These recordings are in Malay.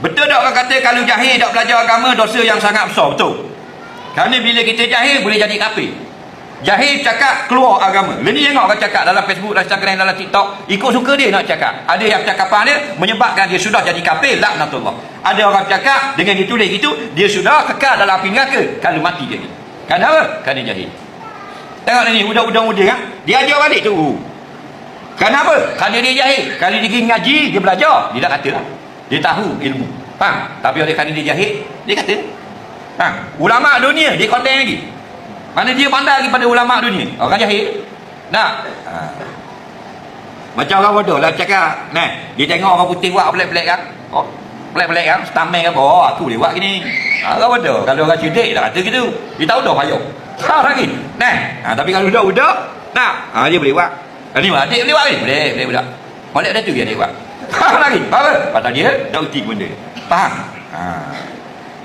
Betul tak orang kata kalau jahil tak belajar agama dosa yang sangat besar? Betul. Kerana bila kita jahil boleh jadi kafir. Jahil cakap keluar agama. Ini tengok orang cakap dalam Facebook, dalam Instagram, dalam TikTok, ikut suka dia nak cakap. Ada yang cakapan dia menyebabkan dia sudah jadi kafir, laknatullah. Ada orang cakap dengan ditulis gitu, dia sudah kekal dalam api neraka kalau mati dia. Kenapa? Kerana jahil. Tengok ni budak-budak muda kan, dia ajar balik tu. Kenapa? Kerana dia jahil. Kalau dia pergi ngaji, dia belajar, dia tak kata. Dia tahu ilmu. Faham? Tapi oleh kerana dia jahil, dia kata. Faham? Ulama dunia dia konten lagi. Mana dia pandai lagi pada ulama dunia? Orang jahil. Nak? Macam orang bodoh lah cakap, nah, dia tengok orang putih buat pelik-pelik kan? Oh, pelik-pelik kan? Stameng kan? Oh, aku boleh buat gini. Orang bodoh. Kalau orang cerdik tak kata gitu. Dia tahu dah payung. Tahu lagi. Nah, tapi kalau budak-budak, nah, dia boleh buat. Ni adik boleh buat ni? Boleh budak. Molek dah tu dia buat. Tahu lagi. Apa? Pasal dia dah uti benda. Faham?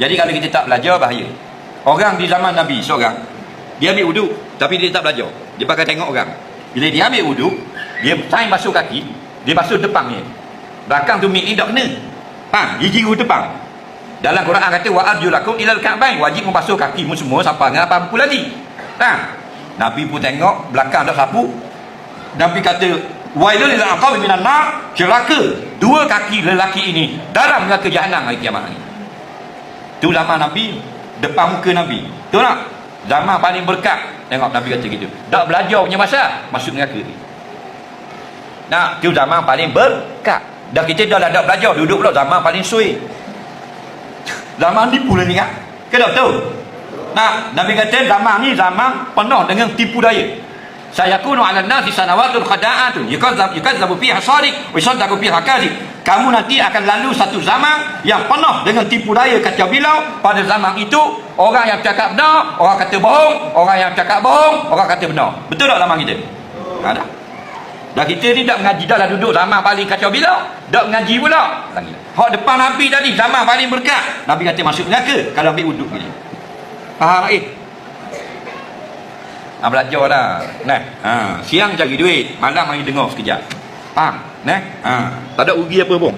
Jadi kalau kita tak belajar bahaya. Orang di zaman Nabi seorang, dia ambil wuduk tapi dia tak belajar. Dia pakai tengok orang. Bila dia ambil wuduk, dia time basuh kaki, dia basuh depannya. Belakang tu ni tak kena. Faham? Gigi depan. Dalam Quran kata wa arjulakum ilal ka'bain, wajib membasuh kakimu semua sampai dengan apa pun lagi. Faham? Nabi pun tengok belakang tak sapu. Nabi kata wailul lil aqab minan nar, celaka dua kaki lelaki ini dalam neraka jahanam hari kiamat ni. Tu zaman Nabi, depan muka Nabi. Betul tak? Zaman paling berkat. Tengok Nabi kata gitu. Tak belajar punya masa masuk neraka ni. Nah, tu zaman paling berkat. Dah kita dah tak belajar, duduk pula zaman paling suai. Zaman tipu lah ni kan? Ke tak tahu? Nah, Nabi kata zaman ni zaman penuh dengan tipu daya. Sayakunu 'alan nasi sanawatul khada'atun yukazzabu fiha shadiq wa yusaddaqu fiha kadhib. Kamu nanti akan lalu satu zaman yang penuh dengan tipu daya kacau bilau. Pada zaman itu orang yang cakap benar, orang kata bohong, orang yang cakap bohong, orang kata benar. Betul tak zaman kita? Ada. Dah kita ni tak mengaji, dah lah duduk zaman paling kacau bilau, tak mengaji pula. Hak depan Nabi tadi zaman paling berkat. Nabi kata masuk neraka kalau ambil wuduk ni. Faham belajar dah. Nah, siang cari duit, malam mari dengar sekejap. Faham? Nah, tak ada rugi apa pun.